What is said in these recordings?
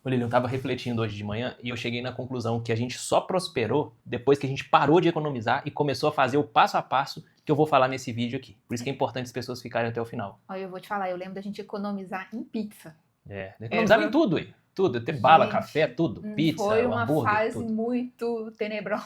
Olha, eu estava refletindo hoje de manhã e eu cheguei na conclusão que a gente só prosperou depois que a gente parou de economizar e começou a fazer o passo a passo que eu vou falar nesse vídeo aqui. Por isso que é importante as pessoas ficarem até o final. Olha, eu vou te falar, eu lembro da gente economizar em pizza. Economizava em tudo, ué. Tudo, até bala, café, tudo. Pizza, Foi uma hambúrguer, fase tudo. muito tenebrosa.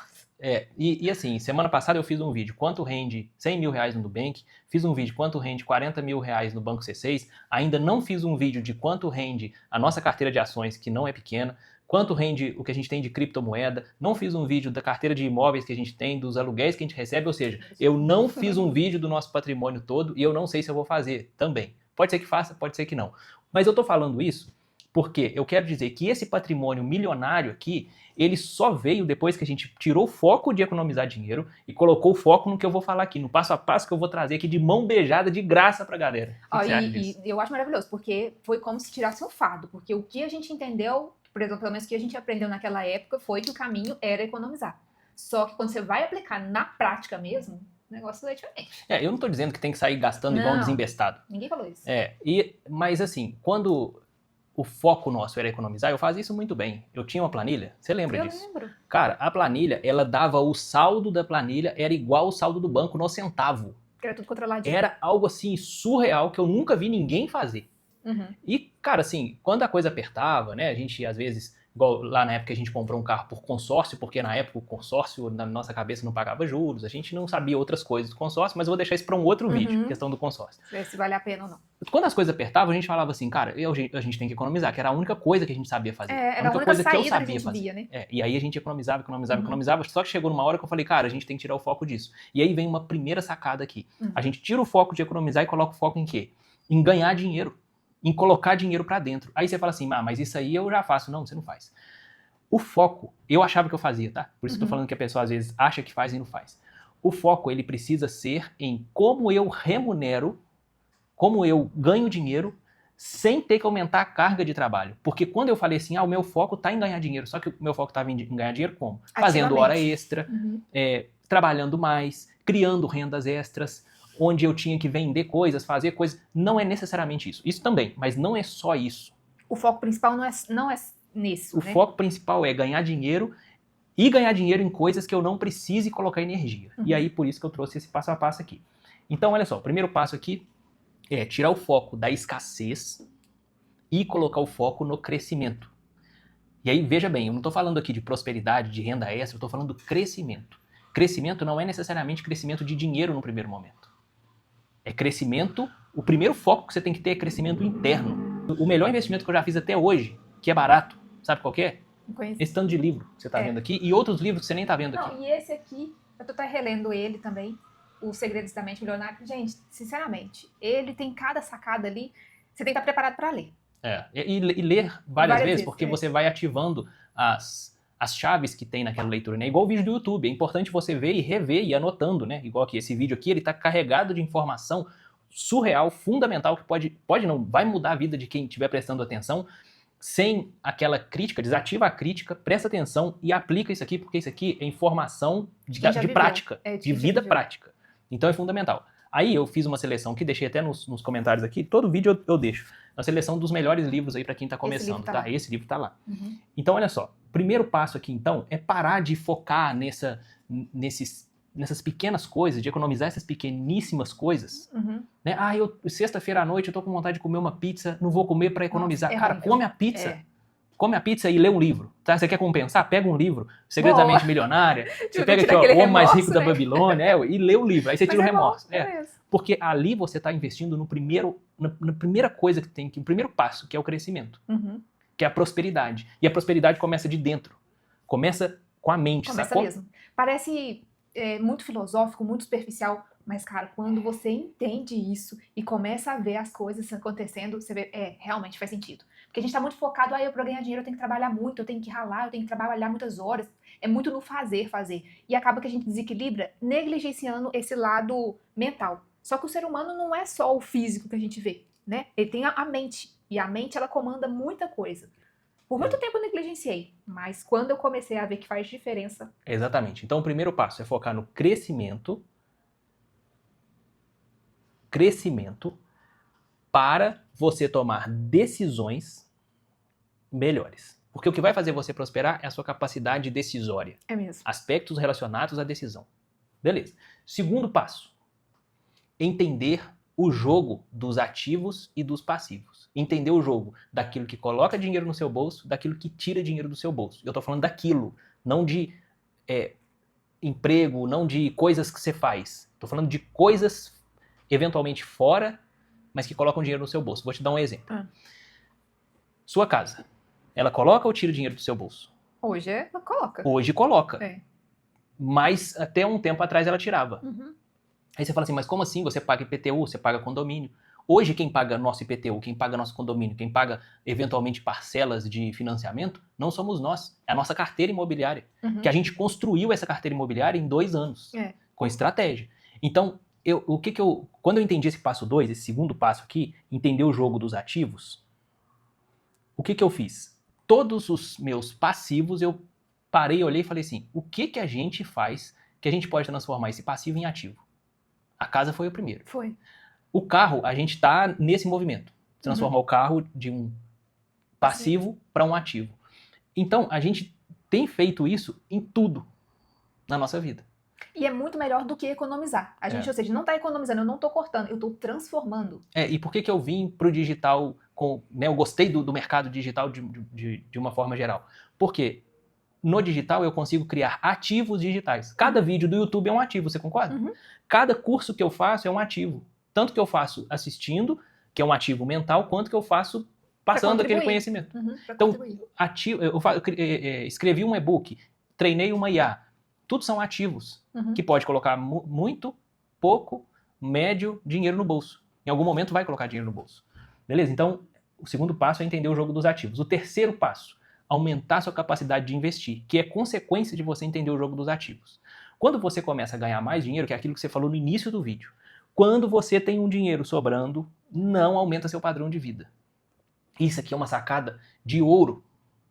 E assim, semana passada eu fiz um vídeo quanto rende 100 mil reais no Nubank, fiz um vídeo quanto rende 40 mil reais no Banco C6, ainda não fiz um vídeo de quanto rende a nossa carteira de ações, que não é pequena, quanto rende o que a gente tem de criptomoeda, não fiz um vídeo da carteira de imóveis que a gente tem, dos aluguéis que a gente recebe, ou seja, eu não fiz um vídeo do nosso patrimônio todo e eu não sei se eu vou fazer também. Pode ser que faça, pode ser que não. Mas eu tô falando isso porque eu quero dizer que esse patrimônio milionário aqui, ele só veio depois que a gente tirou o foco de economizar dinheiro e colocou o foco no que eu vou falar aqui, no passo a passo que eu vou trazer aqui de mão beijada de graça pra galera. O que você acha disso? E eu acho maravilhoso, porque foi como se tirasse um fardo, porque o que a gente entendeu, por exemplo, pelo menos o que a gente aprendeu naquela época, foi que o caminho era economizar. Só que quando você vai aplicar na prática mesmo, o negócio é diferente. Eu não tô dizendo que tem que sair gastando igual um desembestado. Ninguém falou isso. Mas assim, quando o foco nosso era economizar, eu fazia isso muito bem. Eu tinha uma planilha, você lembra disso? Eu lembro. Cara, a planilha, ela dava o saldo da planilha, era igual ao saldo do banco no centavo. Era tudo controladinho. Era algo assim surreal que eu nunca vi ninguém fazer. E, cara, assim, quando a coisa apertava, né, a gente às vezes, igual lá na época a gente comprou um carro por consórcio, porque na época o consórcio na nossa cabeça não pagava juros, a gente não sabia outras coisas do consórcio, mas eu vou deixar isso para um outro vídeo, questão do consórcio. Ver se vale a pena ou não. Quando as coisas apertavam, a gente falava assim, cara, a gente tem que economizar, que era a única coisa que a gente sabia fazer. Era a única coisa que eu sabia fazer. Via, né? E aí a gente economizava, só que chegou numa hora que eu falei, cara, a gente tem que tirar o foco disso. E aí vem uma primeira sacada aqui. A gente tira o foco de economizar e coloca o foco em quê? Em ganhar dinheiro. Em colocar dinheiro pra dentro. Aí você fala assim, mas isso aí eu já faço. Não, você não faz. O foco, eu achava que eu fazia, tá? Por isso que eu tô falando que a pessoa às vezes acha que faz e não faz. O foco, ele precisa ser em como eu remunero, como eu ganho dinheiro sem ter que aumentar a carga de trabalho. Porque quando eu falei assim, o meu foco tá em ganhar dinheiro, só que o meu foco tava em ganhar dinheiro como? Fazendo hora extra, trabalhando mais, criando rendas extras, onde eu tinha que vender coisas, fazer coisas. Não é necessariamente isso. Isso também, mas não é só isso. O foco principal não é nisso, O foco principal é ganhar dinheiro e ganhar dinheiro em coisas que eu não precise colocar energia. E aí, por isso que eu trouxe esse passo a passo aqui. Então, olha só, o primeiro passo aqui é tirar o foco da escassez e colocar o foco no crescimento. E aí, veja bem, eu não estou falando aqui de prosperidade, de renda extra, eu estou falando do crescimento. Crescimento não é necessariamente crescimento de dinheiro no primeiro momento. É crescimento, o primeiro foco que você tem que ter é crescimento interno. O melhor investimento que eu já fiz até hoje, que é barato, sabe qual que é? Esse tanto de livro que você tá vendo aqui e outros livros que você nem tá vendo aqui. Não, e esse aqui, eu tô até relendo ele também, Os Segredos da Mente Milionária. Gente, sinceramente, ele tem cada sacada ali, você tem que estar preparado para ler. E ler várias vezes, porque você vai ativando as chaves que tem naquela leitura, né? Igual o vídeo do YouTube, é importante você ver e rever e ir anotando, né? Igual aqui, esse vídeo aqui, ele tá carregado de informação surreal, fundamental, que pode não, vai mudar a vida de quem estiver prestando atenção, sem aquela crítica, desativa a crítica, presta atenção e aplica isso aqui, porque isso aqui é informação de prática, de vida prática. Então é fundamental. Aí eu fiz uma seleção que deixei até nos comentários aqui, todo vídeo eu deixo. Uma seleção dos melhores livros aí para quem tá começando, tá? Esse livro tá lá. Então olha só, o primeiro passo aqui então é parar de focar nessas pequenas coisas, de economizar essas pequeníssimas coisas. Né? Sexta-feira à noite eu tô com vontade de comer uma pizza, não vou comer para economizar. Cara, come a pizza. Come a pizza e lê um livro. Tá? Você quer compensar? Pega um livro. Segredos da Mente Milionária. Você pega aqui, O Homem Mais Rico da Babilônia, e lê o livro. Aí você tira o remorso. Porque ali você tá investindo na primeira coisa que tem, o primeiro passo, que é o crescimento. Que é a prosperidade. E a prosperidade começa de dentro. Começa com a mente, sacou? Mesmo. Parece muito filosófico, muito superficial, mas, cara, quando você entende isso e começa a ver as coisas acontecendo, você vê, realmente faz sentido. Porque a gente tá muito focado, pra ganhar dinheiro eu tenho que trabalhar muito, eu tenho que ralar, eu tenho que trabalhar muitas horas. É muito no fazer. E acaba que a gente desequilibra, negligenciando esse lado mental. Só que o ser humano não é só o físico que a gente vê, né? Ele tem a mente. E a mente, ela comanda muita coisa. Por muito tempo eu negligenciei, mas quando eu comecei a ver que faz diferença... Exatamente. Então o primeiro passo é focar no crescimento para você tomar decisões melhores. Porque o que vai fazer você prosperar é a sua capacidade decisória. É mesmo. Aspectos relacionados à decisão. Beleza. Segundo passo. Entender o jogo dos ativos e dos passivos. Entender o jogo daquilo que coloca dinheiro no seu bolso, daquilo que tira dinheiro do seu bolso. Eu tô falando daquilo, não de emprego, não de coisas que você faz. Tô falando de coisas eventualmente fora, mas que colocam dinheiro no seu bolso. Vou te dar um exemplo. Sua casa. Ela coloca ou tira dinheiro do seu bolso? Hoje ela coloca. Hoje coloca. É. Mas até um tempo atrás ela tirava. Uhum. Aí você fala assim, mas como assim? Você paga IPTU, você paga condomínio. Hoje quem paga nosso IPTU, quem paga nosso condomínio, quem paga eventualmente parcelas de financiamento, não somos nós. É a nossa carteira imobiliária. Uhum. Que a gente construiu essa carteira imobiliária em 2 anos. Com estratégia. Então, quando eu entendi esse passo 2, esse segundo passo aqui, entender o jogo dos ativos, o que eu fiz? Todos os meus passivos, eu parei, olhei e falei assim, o que a gente faz que a gente pode transformar esse passivo em ativo? A casa foi o primeiro. Foi. O carro, a gente está nesse movimento. Transformar o carro de um passivo para um ativo. Então, a gente tem feito isso em tudo na nossa vida. E é muito melhor do que economizar. A gente, ou seja, não está economizando, eu não estou cortando, eu estou transformando. E por que eu vim pro digital, eu gostei do mercado digital de uma forma geral? Porque no digital eu consigo criar ativos digitais. Cada vídeo do YouTube é um ativo, você concorda? Uhum. Cada curso que eu faço é um ativo. Tanto que eu faço assistindo, que é um ativo mental, quanto que eu faço passando aquele conhecimento. Então, eu escrevi um e-book, treinei uma IA. Tudo são ativos que pode colocar muito, pouco, médio dinheiro no bolso. Em algum momento vai colocar dinheiro no bolso. Beleza? Então, o segundo passo é entender o jogo dos ativos. O terceiro passo, aumentar sua capacidade de investir, que é consequência de você entender o jogo dos ativos. Quando você começa a ganhar mais dinheiro, que é aquilo que você falou no início do vídeo, quando você tem um dinheiro sobrando, não aumenta seu padrão de vida. Isso aqui é uma sacada de ouro.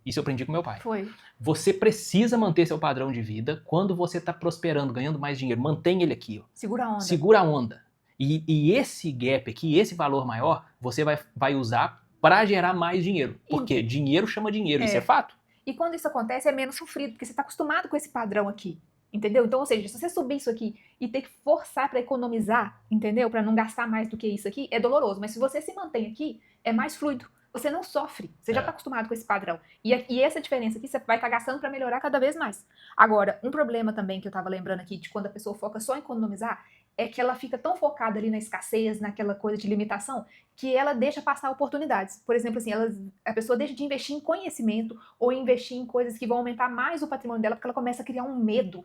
Isso eu aprendi com meu pai. Foi. Você precisa manter seu padrão de vida quando você está prosperando, ganhando mais dinheiro. Mantém ele aqui. Ó. Segura a onda. Segura a onda. E esse gap aqui, esse valor maior, você vai usar para gerar mais dinheiro. Porque dinheiro chama dinheiro, isso é fato. E quando isso acontece, é menos sofrido, porque você está acostumado com esse padrão aqui. Entendeu? Então, ou seja, se você subir isso aqui e ter que forçar para economizar, entendeu? Para não gastar mais do que isso aqui, é doloroso. Mas se você se mantém aqui, é mais fluido. Você não sofre. Você já está acostumado com esse padrão. E essa diferença aqui, você vai estar gastando para melhorar cada vez mais. Agora, um problema também que eu estava lembrando aqui de quando a pessoa foca só em economizar é que ela fica tão focada ali na escassez, naquela coisa de limitação, que ela deixa passar oportunidades. Por exemplo, assim, a pessoa deixa de investir em conhecimento ou investir em coisas que vão aumentar mais o patrimônio dela, porque ela começa a criar um medo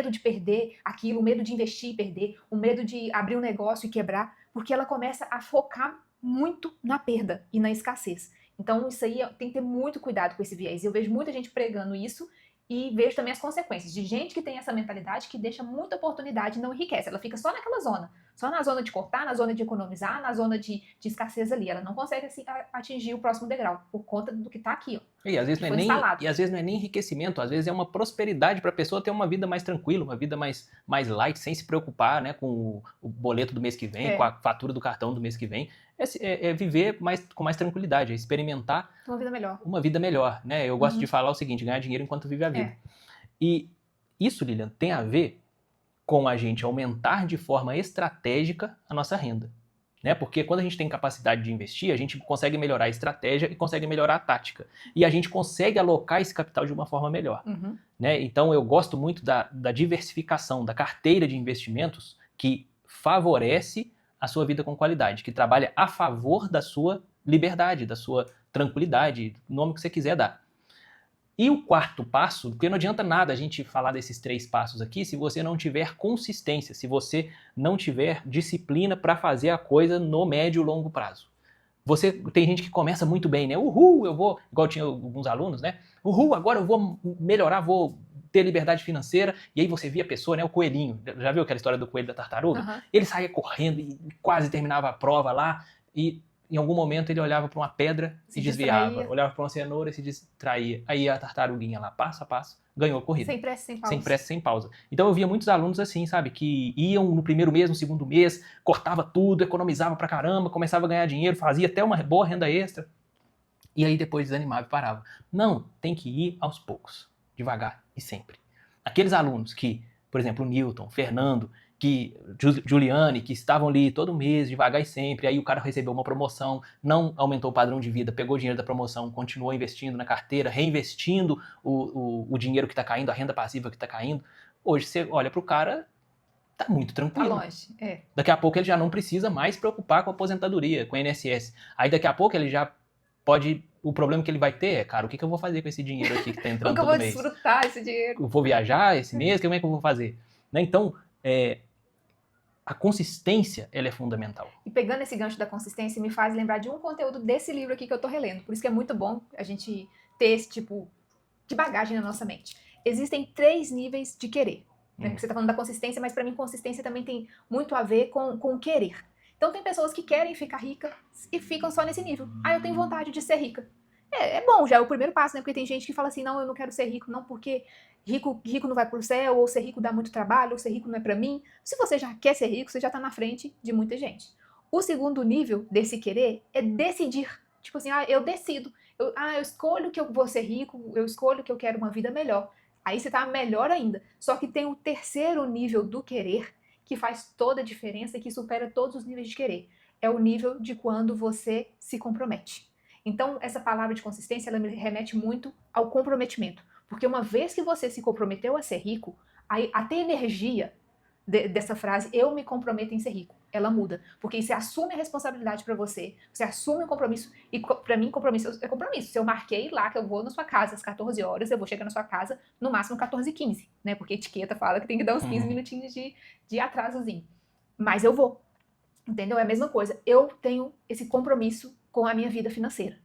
de perder aquilo, um medo de investir e perder, um medo de abrir um negócio e quebrar, porque ela começa a focar muito na perda e na escassez. Então, isso aí tem que ter muito cuidado com esse viés. Eu vejo muita gente pregando isso e vejo também as consequências de gente que tem essa mentalidade que deixa muita oportunidade e não enriquece. Ela fica só naquela zona. Só na zona de cortar, na zona de economizar, na zona de escassez ali. Ela não consegue assim, atingir o próximo degrau por conta do que está aqui. Ó, e às vezes não é nem enriquecimento, às vezes é uma prosperidade para a pessoa ter uma vida mais tranquila, uma vida mais light, sem se preocupar, né, com o boleto do mês que vem, com a fatura do cartão do mês que vem. É viver com mais tranquilidade, é experimentar uma vida melhor. Uma vida melhor, né? Eu gosto de falar o seguinte, ganhar dinheiro enquanto vive a vida. E isso, Lilian, tem a ver com a gente aumentar de forma estratégica a nossa renda. Né? Porque quando a gente tem capacidade de investir, a gente consegue melhorar a estratégia e consegue melhorar a tática. E a gente consegue alocar esse capital de uma forma melhor. Né? Então eu gosto muito da diversificação, da carteira de investimentos que favorece a sua vida com qualidade, que trabalha a favor da sua liberdade, da sua tranquilidade, o nome que você quiser dar. E o quarto passo, porque não adianta nada a gente falar desses 3 passos aqui se você não tiver consistência, se você não tiver disciplina para fazer a coisa no médio e longo prazo. Tem gente que começa muito bem, né? Uhul, eu vou, igual tinha alguns alunos, né? Uhul, agora eu vou melhorar, vou ter liberdade financeira, e aí você via a pessoa, né, o coelhinho, já viu aquela história do coelho da tartaruga? Ele saía correndo e quase terminava a prova lá, e em algum momento ele olhava para uma pedra, se desviava, olhava para uma cenoura e se distraía. Aí a tartaruguinha lá, passo a passo, ganhou a corrida. Sem pressa, sem pausa. Sem pressa, sem pausa. Então eu via muitos alunos assim, sabe, que iam no primeiro mês, no segundo mês, cortava tudo, economizava pra caramba, começava a ganhar dinheiro, fazia até uma boa renda extra. E aí depois desanimava e parava. Não, tem que ir aos poucos, devagar e sempre. Aqueles alunos que, por exemplo, o Newton, Fernando, Giuliani, que estavam ali todo mês, devagar e sempre, aí o cara recebeu uma promoção, não aumentou o padrão de vida, pegou o dinheiro da promoção, continuou investindo na carteira, reinvestindo o dinheiro que está caindo, a renda passiva que está caindo. Hoje você olha para o cara, tá muito Tá tranquilo. longe. É. Daqui a pouco ele já não precisa mais se preocupar com a aposentadoria, com a INSS. Aí daqui a pouco ele já pode... O problema que ele vai ter é, cara, o que eu vou fazer com esse dinheiro aqui que tá Como entrando que eu todo vou mês? desfrutar esse dinheiro? Eu vou viajar esse mês? Como é que eu vou fazer? Né? Então, a consistência, ela é fundamental. E pegando esse gancho da consistência, me faz lembrar de um conteúdo desse livro aqui que eu tô relendo. Por isso que é muito bom a gente ter esse tipo de bagagem na nossa mente. Existem 3 níveis de querer. Né? Você tá falando da consistência, mas para mim consistência também tem muito a ver com o querer. Então tem pessoas que querem ficar ricas e ficam só nesse nível. Ah, eu tenho vontade de ser rica. É bom, já é o primeiro passo, né? Porque tem gente que fala assim, não, eu não quero ser rico, não, porque rico não vai pro céu, ou ser rico dá muito trabalho, ou ser rico não é pra mim. Se você já quer ser rico, você já tá na frente de muita gente. O segundo nível desse querer é decidir. Tipo assim, eu decido. Eu escolho que eu vou ser rico, eu escolho que eu quero uma vida melhor. Aí você tá melhor ainda. Só que tem o terceiro nível do querer, que faz toda a diferença e que supera todos os níveis de querer. É o nível de quando você se compromete. Então, essa palavra de consistência, ela me remete muito ao comprometimento. Porque uma vez que você se comprometeu a ser rico, aí até a energia dessa frase, eu me comprometo em ser rico, ela muda. Porque você assume a responsabilidade pra você assume o compromisso, e pra mim compromisso é compromisso. Se eu marquei lá que eu vou na sua casa às 14 horas, eu vou chegar na sua casa no máximo 14h15, né? Porque a etiqueta fala que tem que dar uns 15 minutinhos de atrasozinho. Mas eu vou. Entendeu? É a mesma coisa. Eu tenho esse compromisso com a minha vida financeira.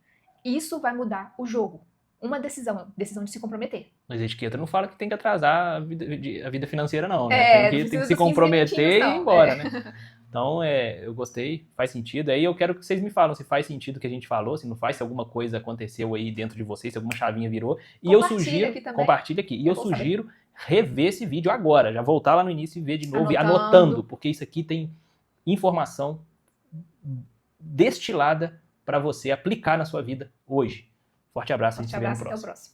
Isso vai mudar o jogo. Uma decisão de se comprometer. Mas a etiqueta não fala que tem que atrasar a vida financeira, não, né? Tem que se comprometer e ir embora, né? Então, eu gostei, faz sentido. Aí eu quero que vocês me falam se faz sentido o que a gente falou, se não faz, se alguma coisa aconteceu aí dentro de vocês, se alguma chavinha virou. E eu sugiro, compartilha aqui. E eu sugiro rever esse vídeo agora, já voltar lá no início e ver de novo, anotando, porque isso aqui tem informação destilada para você aplicar na sua vida hoje. Forte abraço, a gente se vê no próximo. Até o próximo.